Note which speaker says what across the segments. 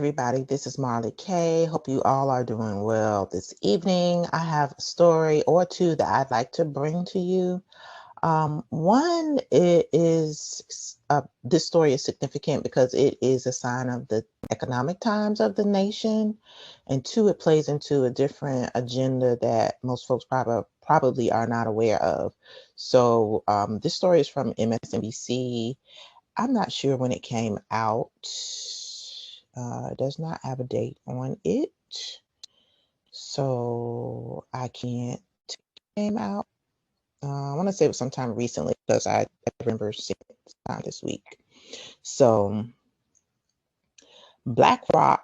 Speaker 1: everybody. This is Marley K. Hope you all are doing well this evening. I have a story or two that I'd like to bring to you. One it is this story is significant because it is a sign of the economic times of the nation, and two, it plays into a different agenda that most folks probably are not aware of. So this story is from MSNBC. I'm not sure when it came out. It does not have a date on it, so I can't. Came out. I want to say it was sometime recently because I remember seeing it sometime this week. So, Blackrock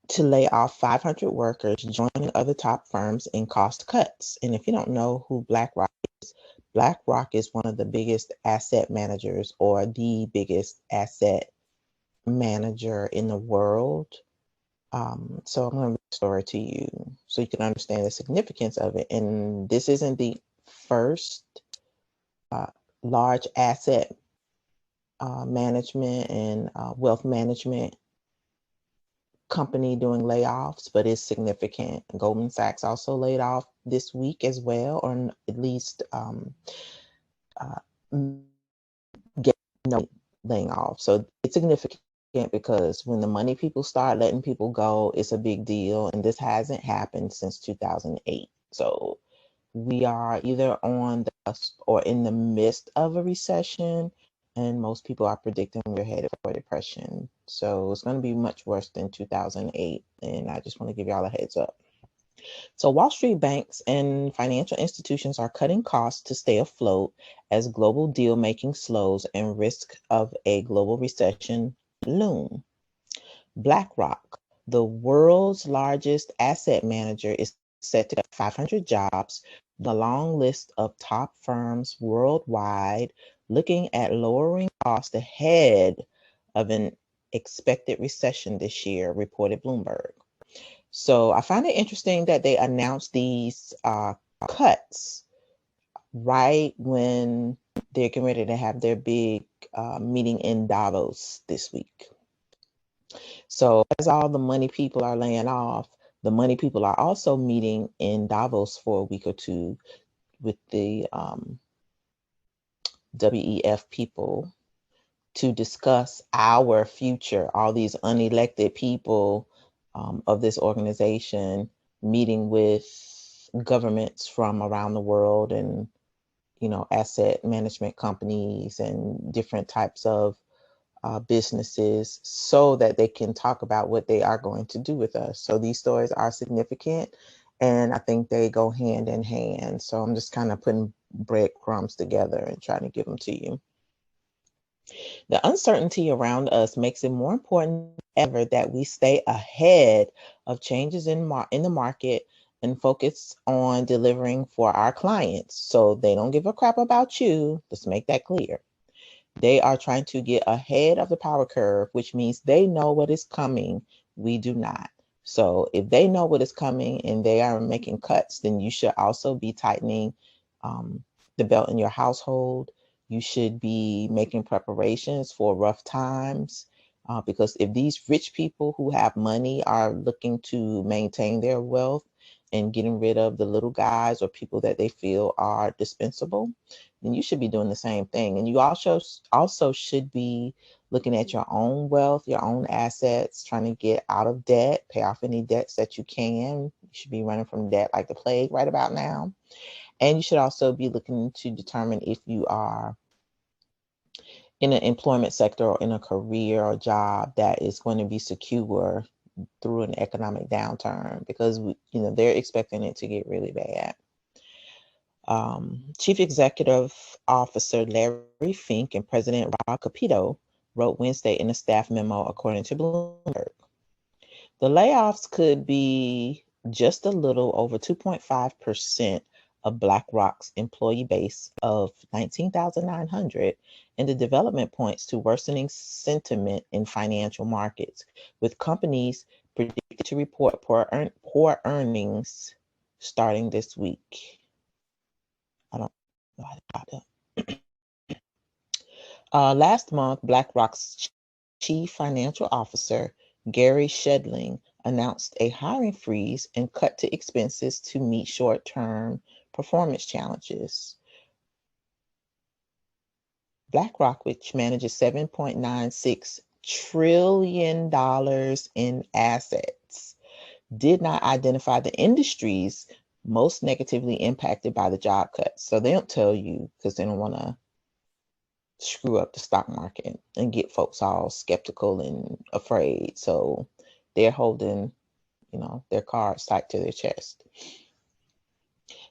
Speaker 1: to lay off 500 workers, joining other top firms in cost cuts. And if you don't know who BlackRock is one of the biggest asset managers or the biggest asset manager in the world. So I'm going to read the story to you so you can understand the significance of it. And this isn't the first large asset management and wealth management company doing layoffs, but it's significant. Goldman Sachs also laid off this week as well, or at least get no laying off. So it's significant because when the money people start letting people go, it's a big deal. And this hasn't happened since 2008. So we are either on the cusp or in the midst of a recession, and most people are predicting we're headed for a depression. So it's going to be much worse than 2008. And I just want to give y'all a heads up. So Wall Street banks and financial institutions are cutting costs to stay afloat as global deal making slows and risk of a global recession loom. BlackRock, the world's largest asset manager, is set to cut 500 jobs, the long list of top firms worldwide looking at lowering costs ahead of an expected recession this year, reported Bloomberg. So I find it interesting that they announced these cuts right when they're getting ready to have their big meeting in Davos this week. So as all the money people are laying off, the money people are also meeting in Davos for a week or two with the WEF people to discuss our future, all these unelected people of this organization meeting with governments from around the world and, asset management companies and different types of businesses so that they can talk about what they are going to do with us. So these stories are significant, and I think they go hand in hand. So I'm just kind of putting breadcrumbs together and trying to give them to you. The uncertainty around us makes it more important than ever that we stay ahead of changes in the market and focus on delivering for our clients. So they don't give a crap about you. Let's make that clear. They are trying to get ahead of the power curve, which means they know what is coming. We do not. So if they know what is coming and they are making cuts, then you should also be tightening the belt in your household. You should be making preparations for rough times. Because if these rich people who have money are looking to maintain their wealth and getting rid of the little guys or people that they feel are dispensable, then you should be doing the same thing. And you also should be looking at your own wealth, your own assets, trying to get out of debt, pay off any debts that you can. You should be running from debt like the plague right about now. And you should also be looking to determine if you are in an employment sector or in a career or job that is going to be secure through an economic downturn, because they're expecting it to get really bad. Chief Executive Officer Larry Fink and President Rob Capito wrote Wednesday in a staff memo, according to Bloomberg. The layoffs could be just a little over 2.5% of BlackRock's employee base of 19,900, and the development points to worsening sentiment in financial markets, with companies predicted to report poor earnings starting this week. I don't know how to talk Last month, BlackRock's chief financial officer, Gary Shedling announced a hiring freeze and cut to expenses to meet short-term performance challenges. Blackrock, which manages $7.96 trillion in assets, did not identify the industries most negatively impacted by the job cuts. So they don't tell you because they don't want to screw up the stock market and get folks all skeptical and afraid. So they're holding, their cards tight to their chest.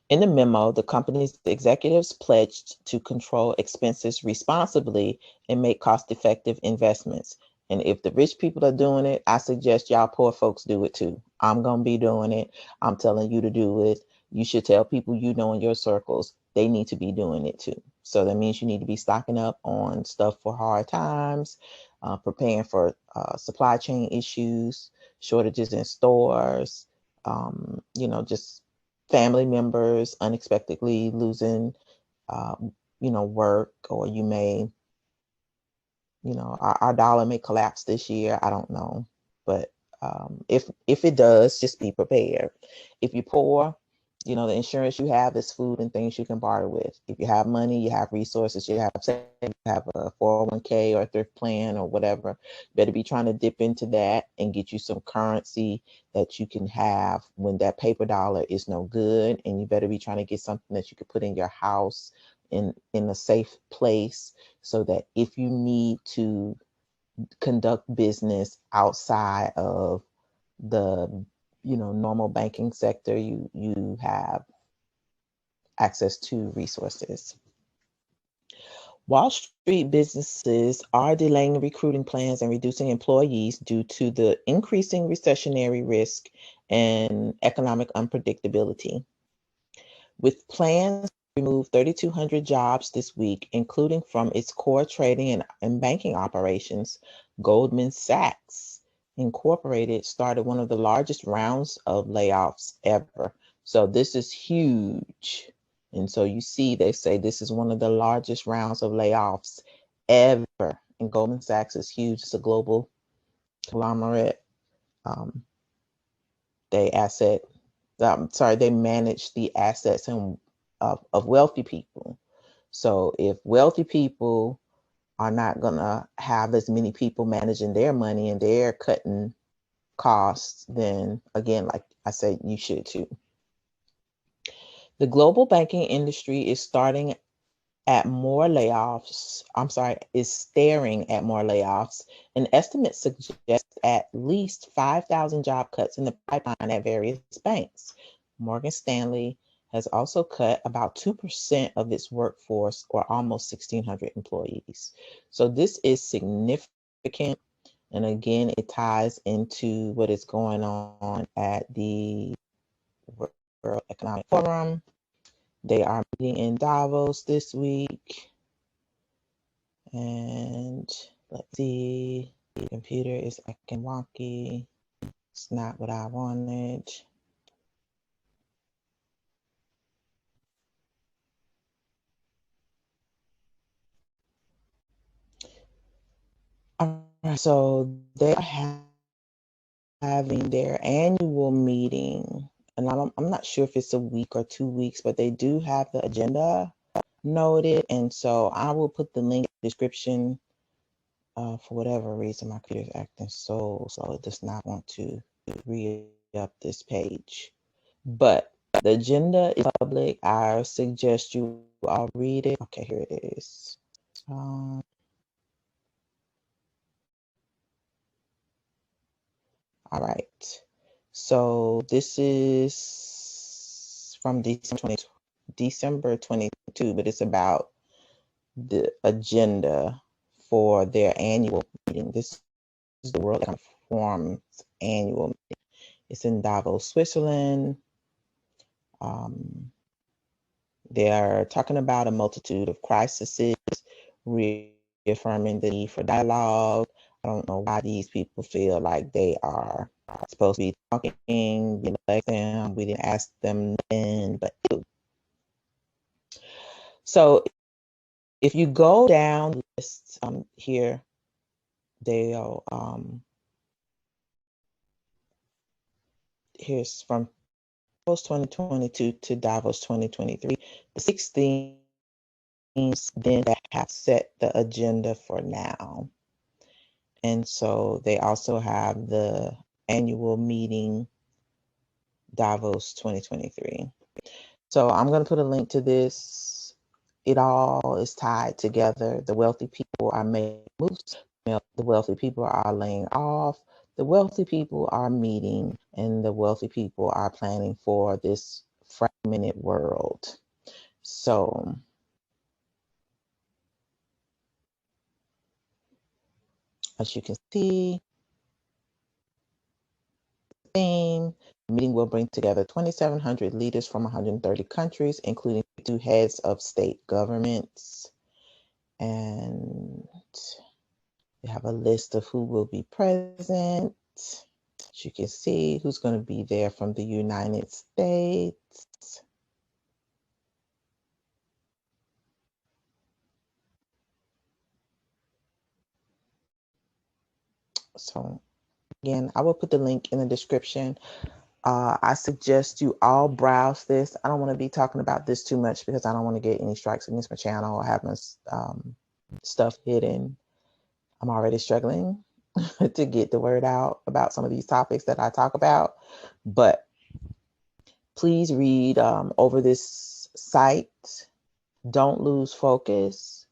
Speaker 1: In the memo, the company's executives pledged to control expenses responsibly and make cost-effective investments. And if the rich people are doing it, I suggest y'all poor folks do it too. I'm going to be doing it. I'm telling you to do it. You should tell people you know in your circles, they need to be doing it too. So that means you need to be stocking up on stuff for hard times, preparing for supply chain issues, shortages in stores, just family members unexpectedly losing, work, or you may, our dollar may collapse this year. I don't know, but if it does, just be prepared. If you're poor, the insurance you have is food and things you can barter with. If you have money, you have resources, you have a 401k or a thrift plan or whatever. You better be trying to dip into that and get you some currency that you can have when that paper dollar is no good. And you better be trying to get something that you could put in your house in a safe place, so that if you need to conduct business outside of the normal banking sector, you have access to resources. Wall Street businesses are delaying recruiting plans and reducing employees due to the increasing recessionary risk and economic unpredictability. With plans to remove 3,200 jobs this week, including from its core trading and banking operations, Goldman Sachs Incorporated started one of the largest rounds of layoffs ever. So this is huge. And so you see, they say this is one of the largest rounds of layoffs ever. And Goldman Sachs is huge. It's a global conglomerate. Um, they manage the assets of wealthy people. So if wealthy people are not gonna have as many people managing their money and they're cutting costs, then again, like I said, you should too. The global banking industry is staring at more layoffs. Is staring at more layoffs. An estimate suggests at least 5,000 job cuts in the pipeline at various banks. Morgan Stanley has also cut about 2% of its workforce, or almost 1,600 employees. So this is significant. And again, it ties into what is going on at the World Economic Forum. They are meeting in Davos this week. And let's see, the computer is acting wonky. It's not what I wanted. All right, so they are having their annual meeting. And I'm not sure if it's a week or 2 weeks, but they do have the agenda noted. And so I will put the link in the description. For whatever reason, my computer is acting so slow. It does not want to re-up this page. But the agenda is public. I suggest you all read it. Okay, here it is. All right. So this is from December 22, but it's about the agenda for their annual meeting. This is the World Economic Forum's annual meeting. It's in Davos, Switzerland. They are talking about a multitude of crises, reaffirming the need for dialogue. I don't know why these people feel like they are supposed to be talking. We elect them. We didn't ask them then, but so if you go down the list here, they'll here's from Davos 2022 to Davos 2023. The 6 themes then that have set the agenda for now. And so they also have the annual meeting, Davos 2023. So I'm going to put a link to this. It all is tied together. The wealthy people are making moves. The wealthy people are laying off. The wealthy people are meeting, and the wealthy people are planning for this fragmented world. So as you can see, theme. The meeting will bring together 2,700 leaders from 130 countries, including 2 heads of state governments. And we have a list of who will be present. As you can see, who's going to be there from the United States. So again, I will put the link in the description. I suggest you all browse this. I don't want to be talking about this too much because I don't want to get any strikes against my channel or have my stuff hidden. I'm already struggling to get the word out about some of these topics that I talk about. But please read over this site. Don't lose focus.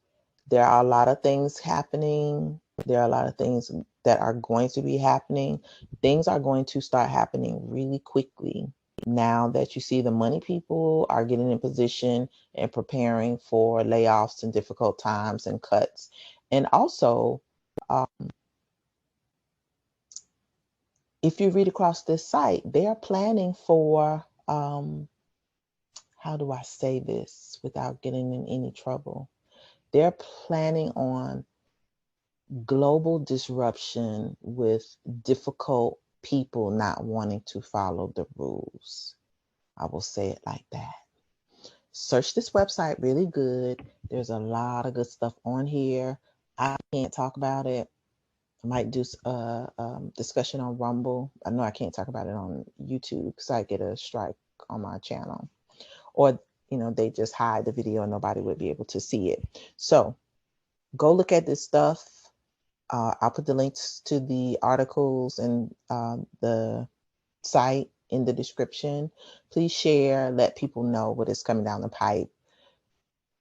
Speaker 1: There are a lot of things happening. There are a lot of things that are going to be happening. Things are going to start happening really quickly now that you see the money people are getting in position and preparing for layoffs and difficult times and cuts. And also, if you read across this site, they are planning for, how do I say this without getting in any trouble? They're planning on global disruption with difficult people not wanting to follow the rules. I will say it like that. Search this website really good. There's a lot of good stuff on here. I can't talk about it. I might do a discussion on Rumble. I know I can't talk about it on YouTube because I get a strike on my channel. Or, they just hide the video and nobody would be able to see it. So go look at this stuff. I'll put the links to the articles and the site in the description. Please share, let people know what is coming down the pipe.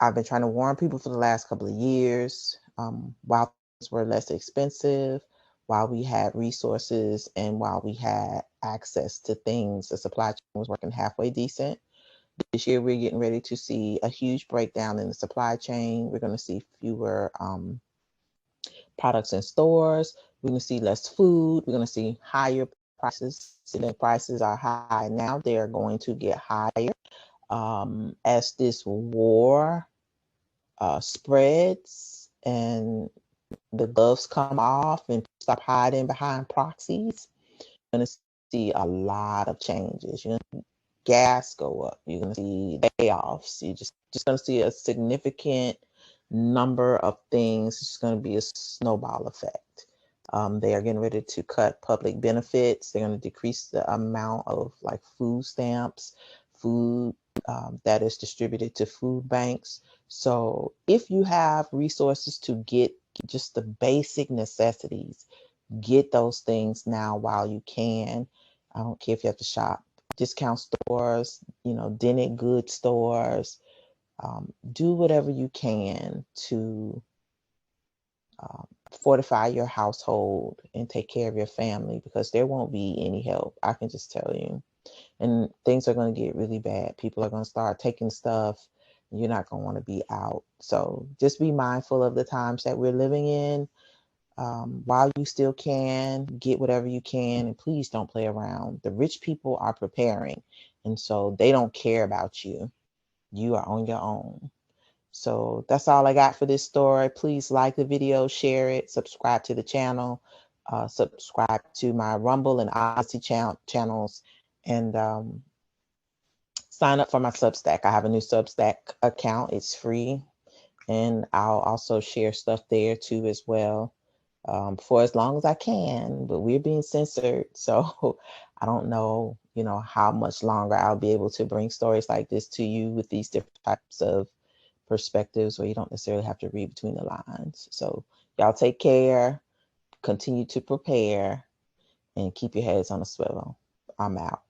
Speaker 1: I've been trying to warn people for the last couple of years, while things were less expensive, while we had resources, and while we had access to things, the supply chain was working halfway decent. This year, we're getting ready to see a huge breakdown in the supply chain. We're going to see fewer products in stores. We're going to see less food. We're going to see higher prices. The prices are high now. They are going to get higher as this war spreads and the gloves come off and stop hiding behind proxies. You're going to see a lot of changes. You're going to see gas go up. You're going to see layoffs. You're just going to see a significant number of things. It's going to be a snowball effect. They are getting ready to cut public benefits. They're going to decrease the amount of like food stamps, food that is distributed to food banks. So if you have resources to get just the basic necessities, get those things now while you can. I don't care if you have to shop discount stores, dented goods stores. Do whatever you can to fortify your household and take care of your family, because there won't be any help. I can just tell you. And things are going to get really bad. People are going to start taking stuff. You're not going to want to be out. So just be mindful of the times that we're living in. While you still can, get whatever you can, and please don't play around. The rich people are preparing, and so they don't care about you. You are on your own. So that's all I got for this story. Please like the video, share it, subscribe to the channel, subscribe to my Rumble and Odyssey channels, and sign up for my Substack. I have a new Substack account. It's free, and I'll also share stuff there too as well, for as long as I can. But we're being censored, so I don't know, how much longer I'll be able to bring stories like this to you with these different types of perspectives where you don't necessarily have to read between the lines. So y'all take care, continue to prepare, and keep your heads on a swivel. I'm out.